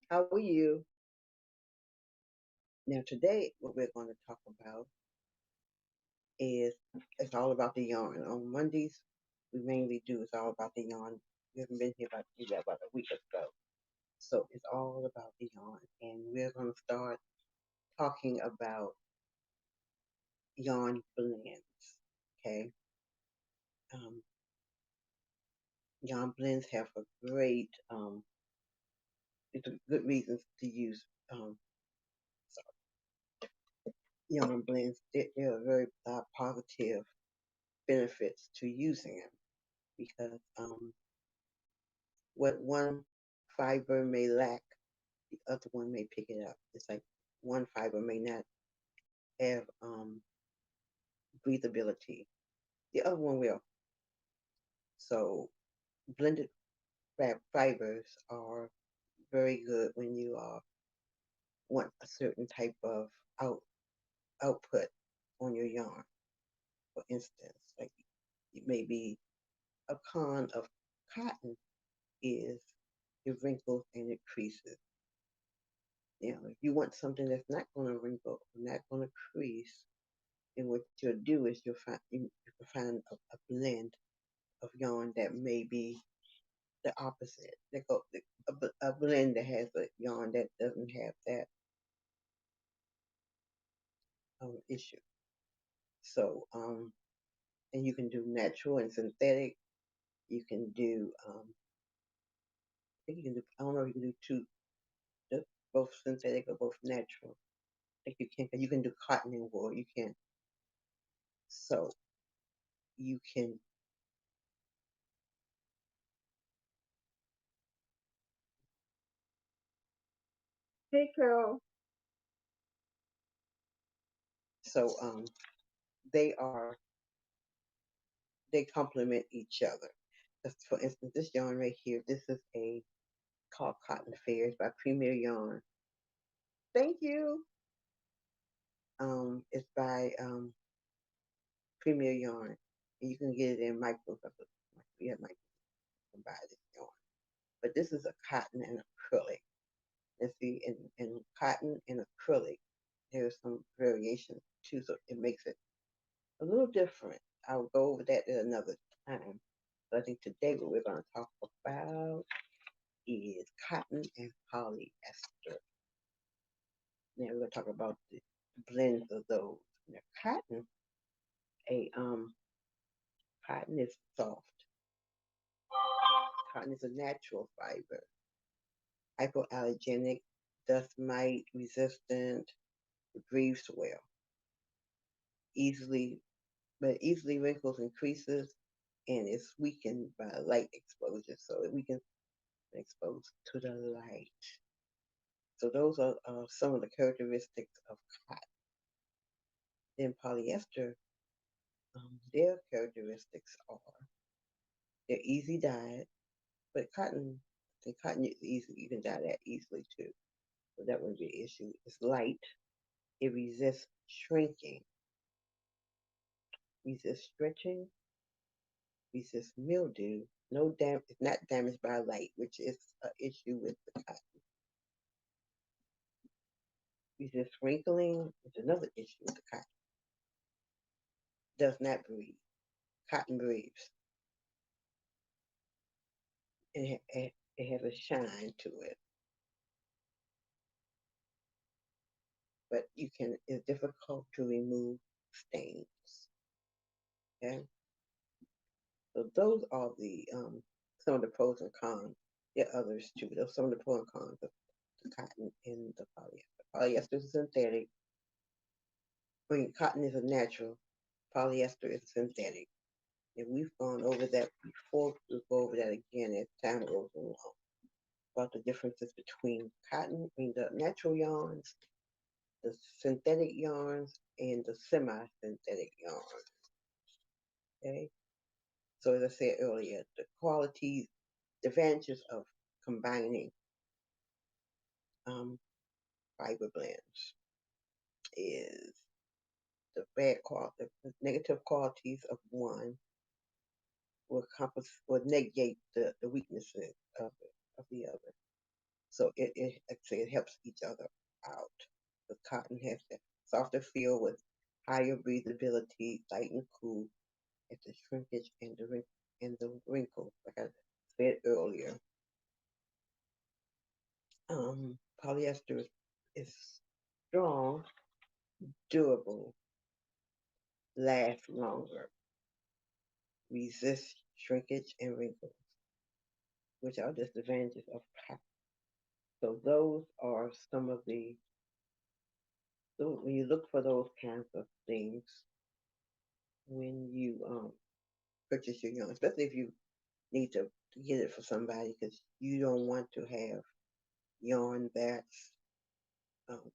How are you? Now, today, what we're going to talk about is it's all about the yarn. On Mondays, we mainly do it's all about the yarn. We haven't been here about a week or so. So it's all about the yarn. And we're going to start talking about yarn blends. Okay. Um, Yarn blends have a great, it's a good reasons to use yarn blends. There are very positive benefits to using them because what one fiber may lack, the other one may pick it up. It's like one fiber may not have breathability, the other one will. So blended fibers are very good when you want a certain type of output on your yarn. For instance, like it may be a con of cotton is it wrinkles and it creases. If you want something that's not going to wrinkle, not going to crease, and what you'll do is you'll find a blend of yarn that may be the opposite. A blend that has a yarn that doesn't have that issue. So, and you can do natural and synthetic. You can do, I think you can do, I don't know if you can do both synthetic or both natural. I think you can do cotton and wool. You can, so you can, hey girl. So, they are they complement each other. For instance, this yarn right here, this is a called Cotton Fairs by Premier Yarn. Thank you. It's by Premier Yarn. And you can get it in micros. We have micros to buy this yarn. But this is a cotton and acrylic. And see, in cotton and acrylic, there's some variations too, so it makes it a little different. I'll go over that at another time. But I think today what we're going to talk about is cotton and polyester. Now we're going to talk about the blends of those. Now, a cotton is soft. Cotton is a natural fiber, hypoallergenic, dust mite resistant, it breathes well, easily, but easily wrinkles and creases, and is weakened by light exposure. So it weakens when exposed to the light. So those are some of the characteristics of cotton. Then polyester, their characteristics are they're easy dyed, but cotton is easy, you can dye that easily too. So that wouldn't be an issue. It's light, it resists shrinking, resists stretching, resists mildew. No it's not damaged by light, which is an issue with the cotton. Resists wrinkling, which is another issue with the cotton. Does not breathe. Cotton breathes. It has a shine to it, but it's difficult to remove stains. Okay, so those are the some of the pros and cons. There are others too. Those are some of the pros and cons of the cotton and the polyester. Polyester is synthetic. I mean, cotton is a natural. Polyester is synthetic. And we've gone over that before. We'll go over that again as time goes along about the differences between cotton, I mean the natural yarns, the synthetic yarns, and the semi-synthetic yarns. Okay. So as I said earlier, the qualities, the advantages of combining um, fiber blends is the negative qualities of one will negate the weaknesses of the other. So like I say, it helps each other out. The cotton has that softer feel with higher breathability, light and cool at the shrinkage and the wrinkle, like I said earlier. Polyester is strong, durable, lasts longer, resist shrinkage and wrinkles, which are disadvantages of cotton. So those are some of so when you look for those kinds of things when you purchase your yarn, especially if you need to get it for somebody because you don't want to have yarn that's um,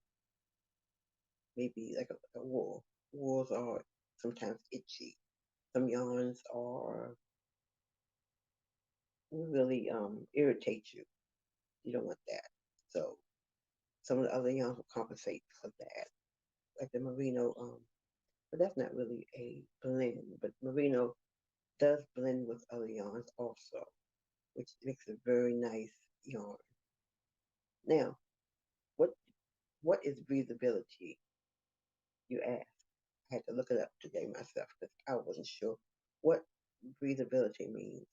maybe like a wool. Wools are sometimes itchy. Some yarns are really irritate you. You don't want that. So some of the other yarns will compensate for that, like the merino. But that's not really a blend. But merino does blend with other yarns also, which makes a very nice yarn. Now, what what is breathability? You ask. I had to look it up today myself because I wasn't sure what breathability means.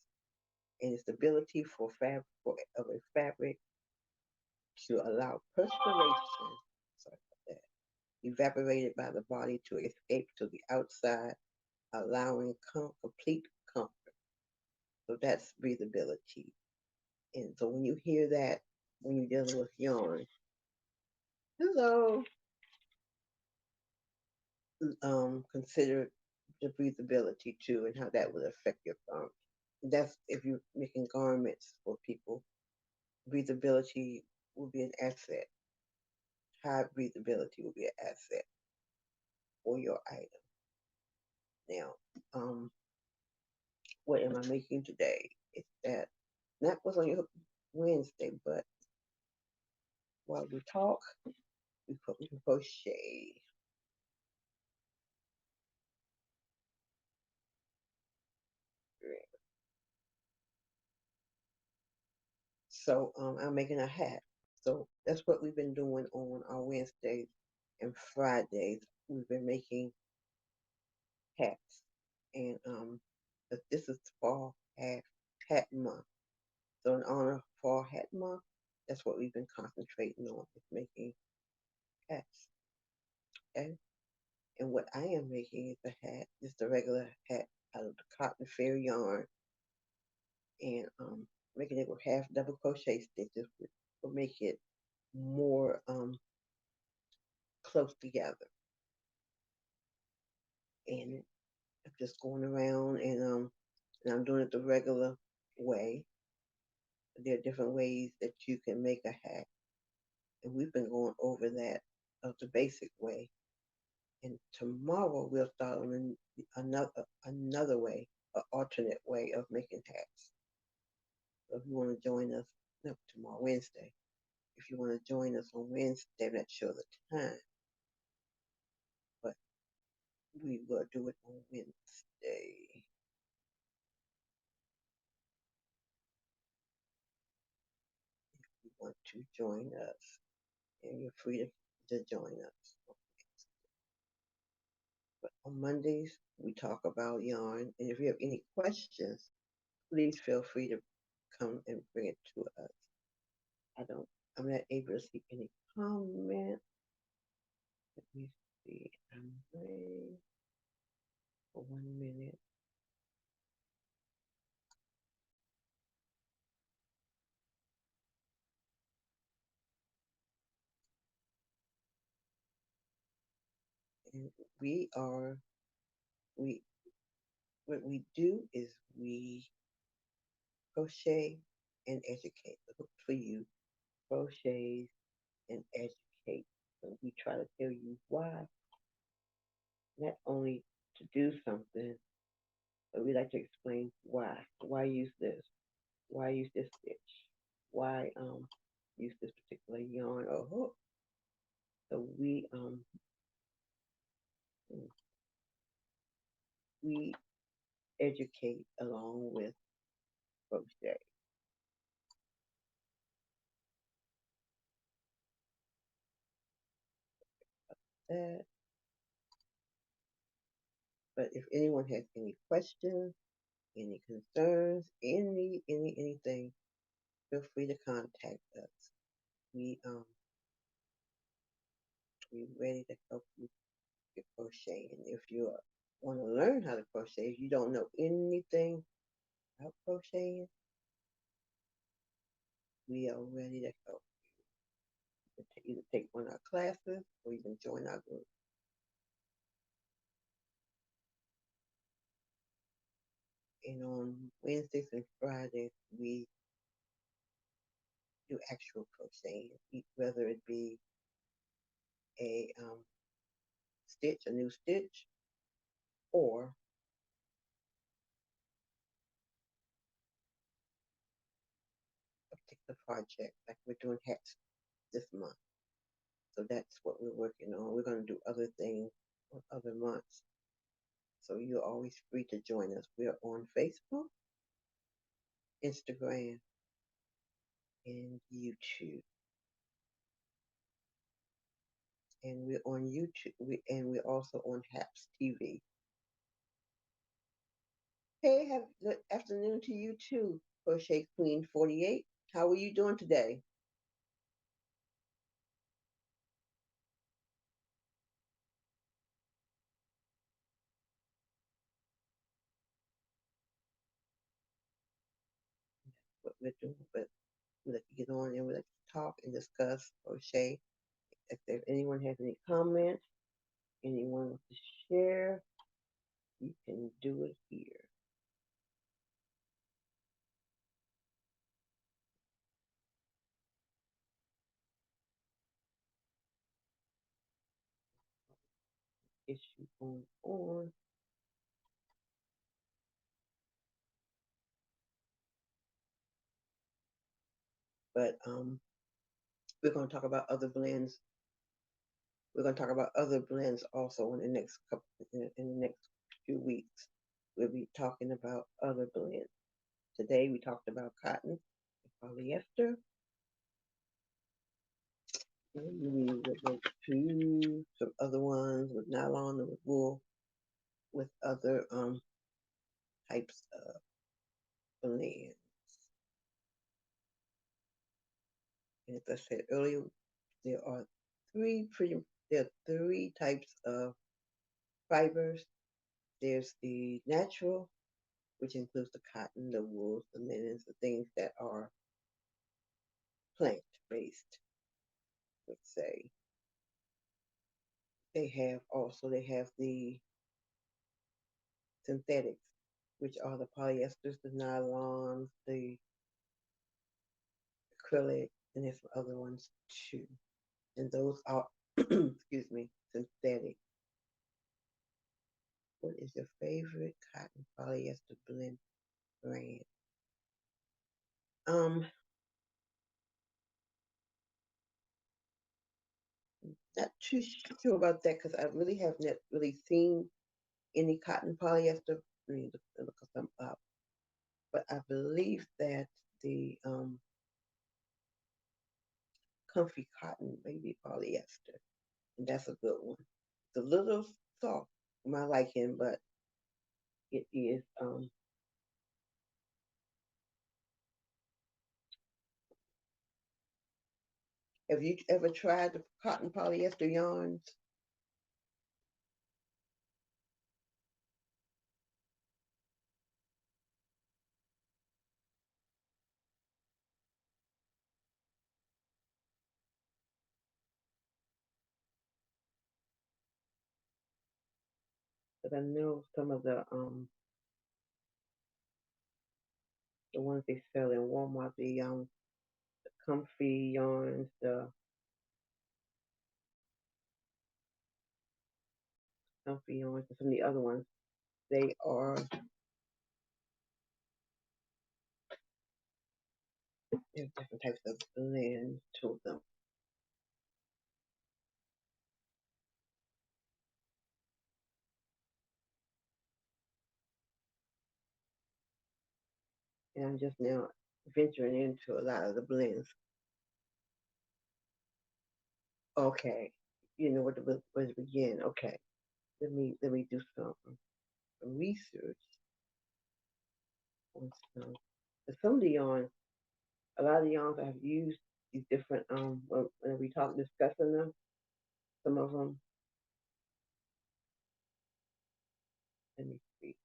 And it's the ability of a fabric to allow perspiration, sorry about that, evaporated by the body to escape to the outside, allowing complete comfort. So that's breathability. And so when you hear that, when you're dealing with yarn, hello, consider the breathability too and how that would affect your garment. That's if you're making garments for people, breathability will be an asset. High breathability will be an asset for your item. Now, um, what am I making today? It's that not what's on your Wednesday, but while we talk, we can crochet. So I'm making a hat. So that's what we've been doing on our Wednesdays and Fridays. We've been making hats, and this is Fall Hat Month. So in honor of Fall Hat Month, that's what we've been concentrating on is making hats. Okay, and what I am making is a hat, just a regular hat out of the cotton fair yarn, and making it with half double crochet stitches, which will make it more close together. And I'm just going around and I'm doing it the regular way. There are different ways that you can make a hat, and we've been going over that of the basic way. And tomorrow we'll start on another way, an alternate way of making hats. So if you want to join us, no, tomorrow Wednesday. If you want to join us on Wednesday, I'm not sure the time, but we will do it on Wednesday. If you want to join us, and you're free to join us. But on Mondays, we talk about yarn. And if you have any questions, please feel free to come and bring it to us. I'm not able to see any comments. Let me see. I'm waiting for 1 minute. And we, what we do is we crochet and educate. The hook for you crochets and educate. So we try to tell you why, not only to do something, but we like to explain why. Why use this? Why use this stitch? Why use this particular yarn or hook? So we educate along with crochet. that. But if anyone has any questions, any concerns, anything, feel free to contact us. We um we're ready to help you get crocheting. If you want to learn how to crochet, if you don't know anything about crocheting, we are ready to help you. Either take one of our classes or you can join our group. And on Wednesdays and Fridays, we do actual crocheting, whether it be a stitch, a new stitch, or a particular project, like we're doing hats this month. So that's what we're working on. We're going to do other things on other months. So you're always free to join us. We're on Facebook, Instagram, and YouTube. And we're on YouTube, and we're also on HAPS TV. Hey, have good afternoon to you too, Crochet Queen 48. How are you doing today? What we're doing, but we let you get on and we let you talk and discuss crochet. If anyone has any comments, anyone wants to share, you can do it here. Issue going on. But we're going to talk about other blends. We're going to talk about other blends also in the next couple in the next few weeks. We'll be talking about other blends. Today we talked about cotton, polyester. And we will go to some other ones with nylon and with wool, with other types of blends. And as I said earlier, there are there are three types of fibers. There's the natural, which includes the cotton, the wools, the linens, the things that are plant based, let's say. They have the synthetics, which are the polyesters, the nylons, the acrylic, and there's some other ones too. And those are excuse me, synthetic. What is your favorite cotton polyester blend brand? Um, not too sure about that because I really have not really seen any cotton polyester. I mean, look them up. But I believe that the comfy cotton may be polyester, and that's a good one. It's a little soft for my liking, but it is. Have you ever tried the cotton polyester yarns? Because I know some of the ones they sell in Walmart, the comfy yarns, the comfy yarns, and some of the other ones, they are there's different types of blends to them. And I'm just now venturing into a lot of the blends. Okay. you know where to begin. Okay, let me do some research on some. Some of the yarns, a lot of the yarns I've used these different when we talk discussing them. Some of them, let me see.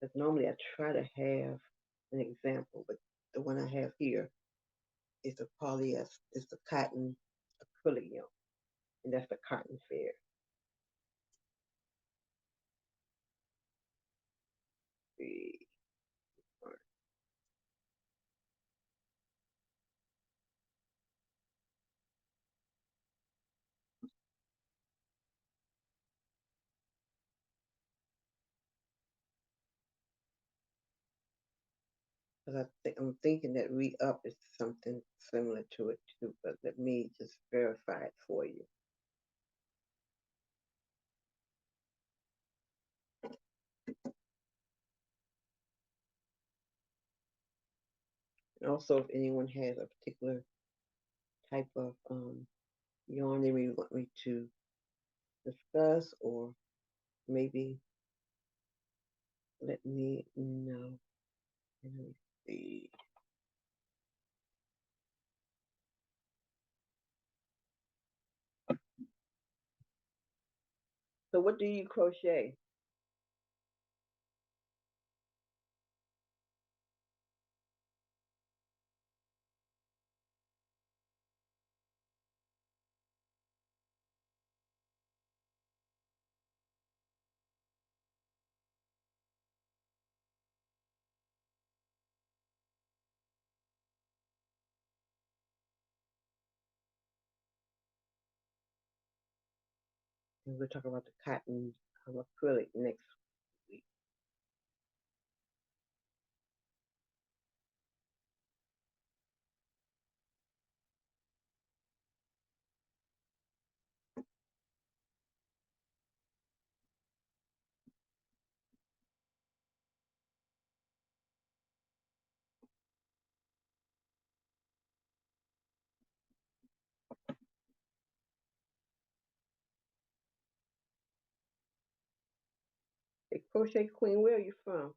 Because normally I try to have an example, but the one I have here is a polyester, it's a cotton acrylic yarn, and that's the cotton fair. Because I'm thinking that re-up is something similar to it too, but let me just verify it for you. And also, if anyone has a particular type of yarn they may want me to discuss, or maybe let me know. Let me see. So, what do you crochet? And we'll talk about the cotton acrylic next week. Hey, Crochet Queen, where are you from?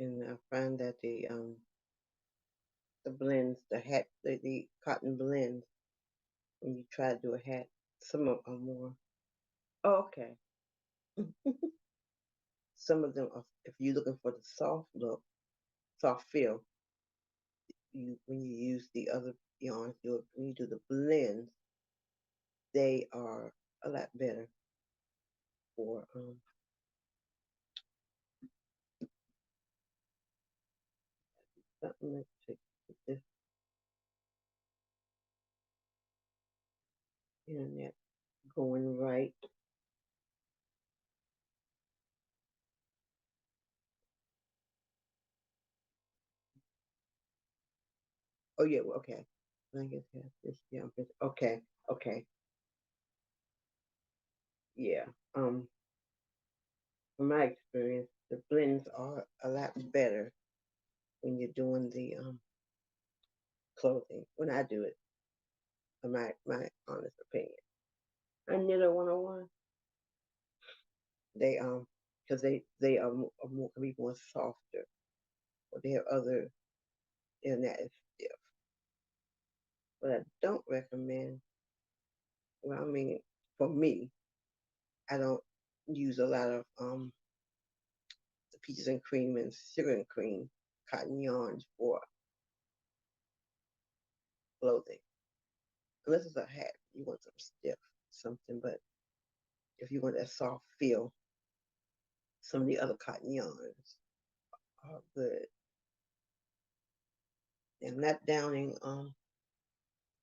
And I find that the blends, the cotton blends, when you try to do a hat, some of them are more. Oh, okay. Some of them are, if you're looking for the soft look, soft feel, when you use the other yarns, when you do the blends, they are a lot better for something. Let's see, get this internet going right. Oh yeah, well, okay. I guess this. Yeah, okay, okay, yeah. From my experience, the blends are a lot better when you're doing the clothing. When I do it, in my honest opinion. I knit a 101. They because they are more can be more softer, or they have other internet is stiff. But I don't recommend. Well, I mean, for me, I don't use a lot of the peaches and cream and sugar and cream cotton yarns for clothing. Unless it's a hat, you want some stiff something. But if you want that soft feel, some of the other cotton yarns are good. I'm not downing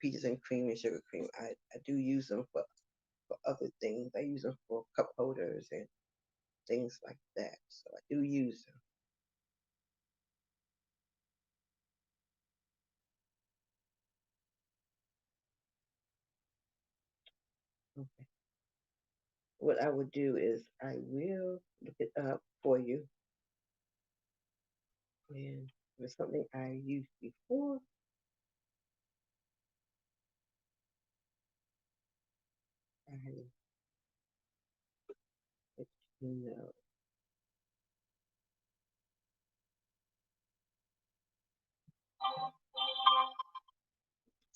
peaches and cream and sugar cream. I do use them for other things. I use them for cup holders and things like that. So I do use them. Okay. What I would do is I will look it up for you. And if it's something I used before, I let you know.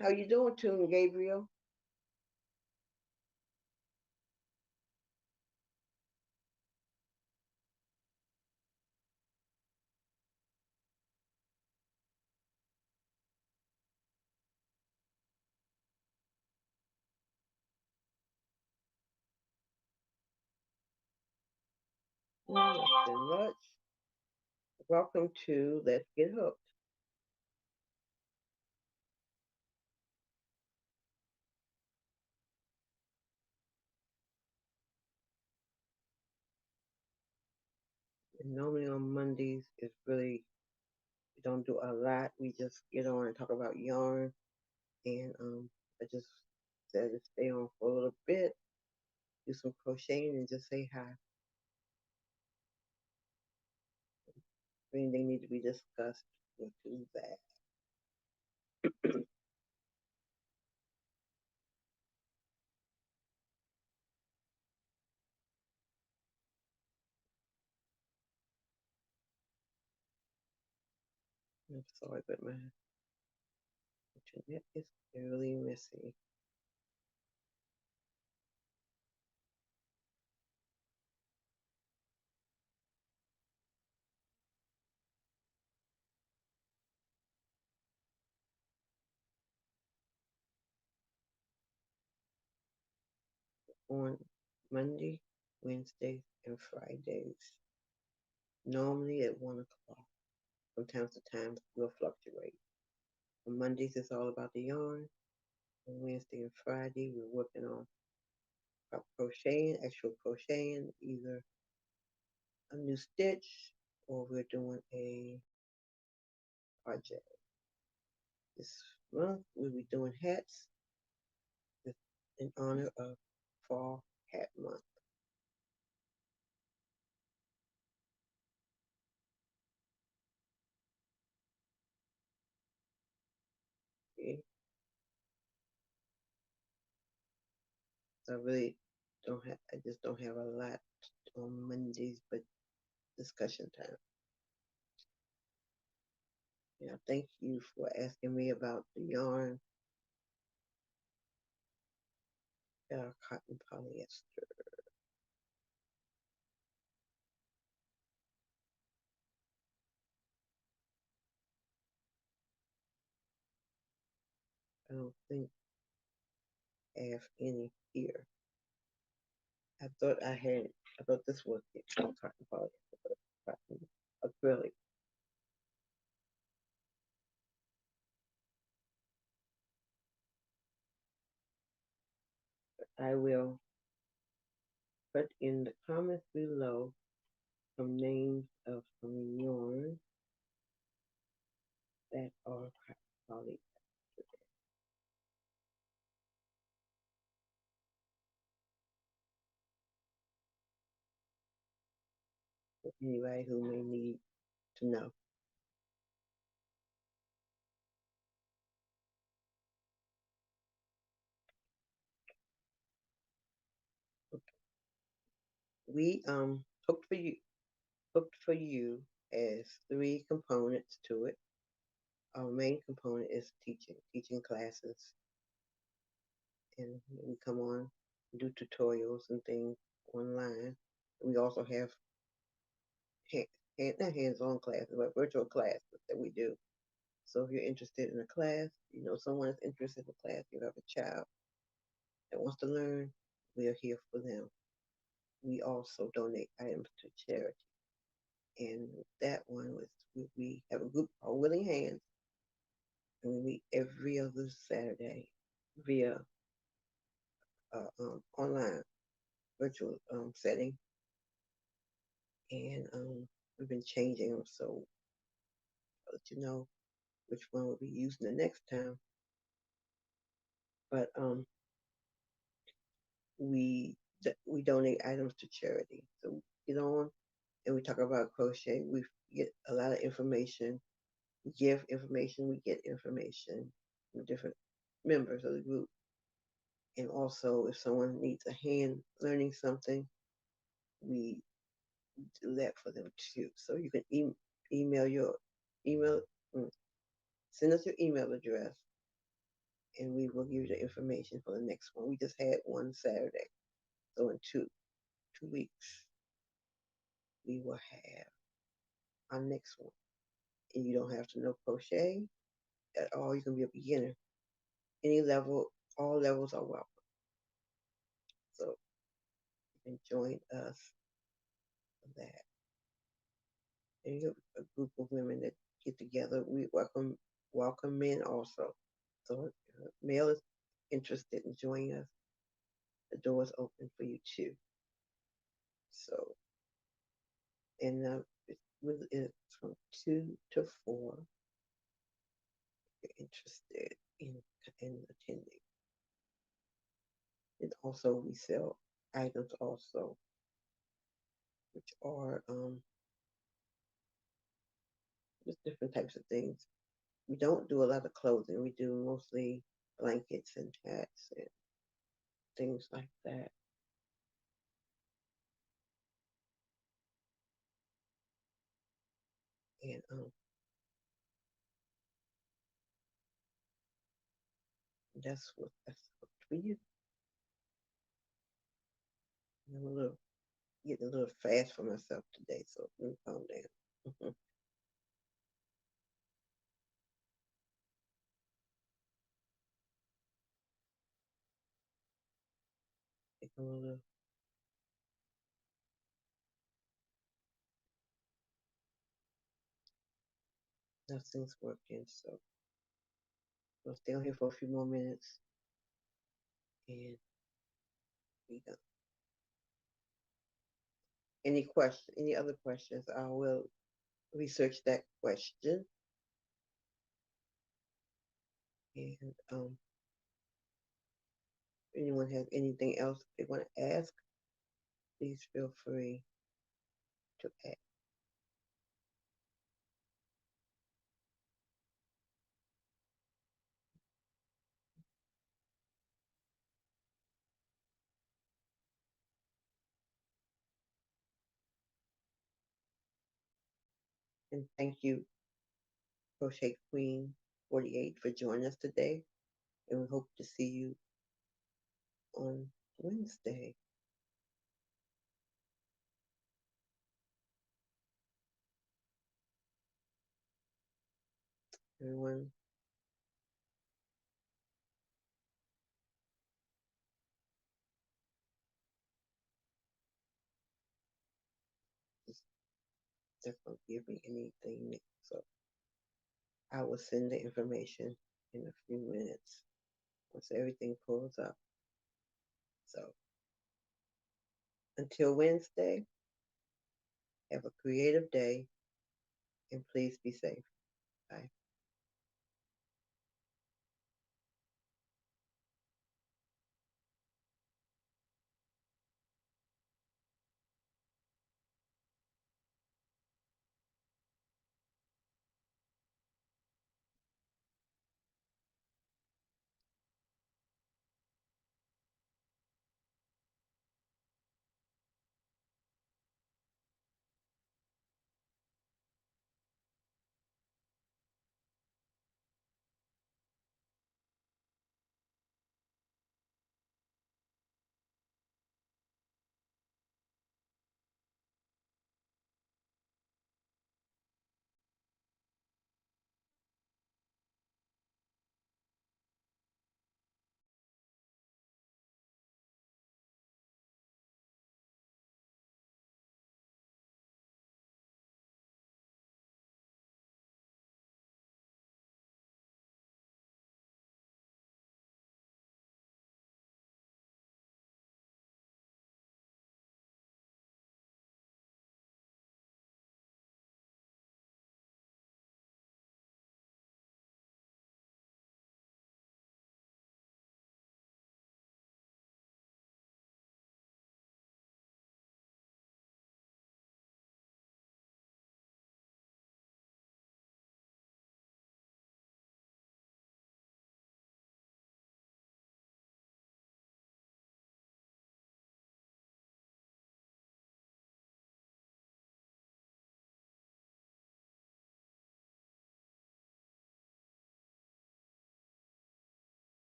How you doing, Tune Gabriel? Nothing much. Welcome to Let's Get Hooked. And normally on Mondays is really we don't do a lot. We just get on and talk about yarn. And I just said to stay on for a little bit, do some crocheting, and just say hi. If anything need to be discussed, we'll do that. I'm sorry, but my internet is really messy. On Monday, Wednesdays, and Fridays, normally at 1 o'clock. From time to time, will fluctuate. On Mondays, it's all about the yarn. On Wednesday and Friday, we're working on crocheting, actual crocheting, either a new stitch or we're doing a project. This month, we'll be doing hats in honor of Fall Hat Month. Okay? So I really don't have, I just don't have a lot on Mondays, but discussion time. Yeah, thank you for asking me about the yarn, cotton polyester. I don't think I have any here. I thought I had, I thought this was it, cotton polyester, but cotton acrylic. I will put in the comments below some names of some yarns that are cotton polyester. For anybody who may need to know. We hooked for you as three components to it. Our main component is teaching classes, and we come on do tutorials and things online. We also have not hands-on classes, but virtual classes that we do. So if you're interested in a class, you know someone is interested in a class, you have a child that wants to learn, we are here for them. We also donate items to charity. And that one was we have a group called Willing Hands, and we meet every other Saturday via online virtual setting, and we've been changing them, so I'll let you know which one we'll be using the next time. But we donate items to charity. So we get on and we talk about crochet. We get a lot of information. We give information. We get information from different members of the group. And also, if someone needs a hand learning something, we do that for them too. So you can email your email, mm, send us your email address, and we will give you the information for the next one. We just had one Saturday, so in 2 weeks we will have our next one. And you don't have to know crochet at all. You can be a beginner, any level. All levels are welcome. So you can join us for that. And you have a group of women that get together. We welcome men also. So if a male is interested in joining us, the door is open for you too. So, and it's from 2 to 4. If you're interested in attending. And also we sell items also, which are just different types of things. We don't do a lot of clothing. We do mostly blankets and hats and things like that. And that's what we do. I'm getting a little fast for myself today, so let me calm down. Take a little, nothing's working, so we'll stay on here for a few more minutes and be done. Any other questions? I will research that question. And if anyone has anything else they want to ask, please feel free to ask. And thank you, Crochet Queen 48, for joining us today. And we hope to see you on Wednesday. Everyone, just don't give me anything. So I will send the information in a few minutes once everything pulls up. So until Wednesday, have a creative day and please be safe.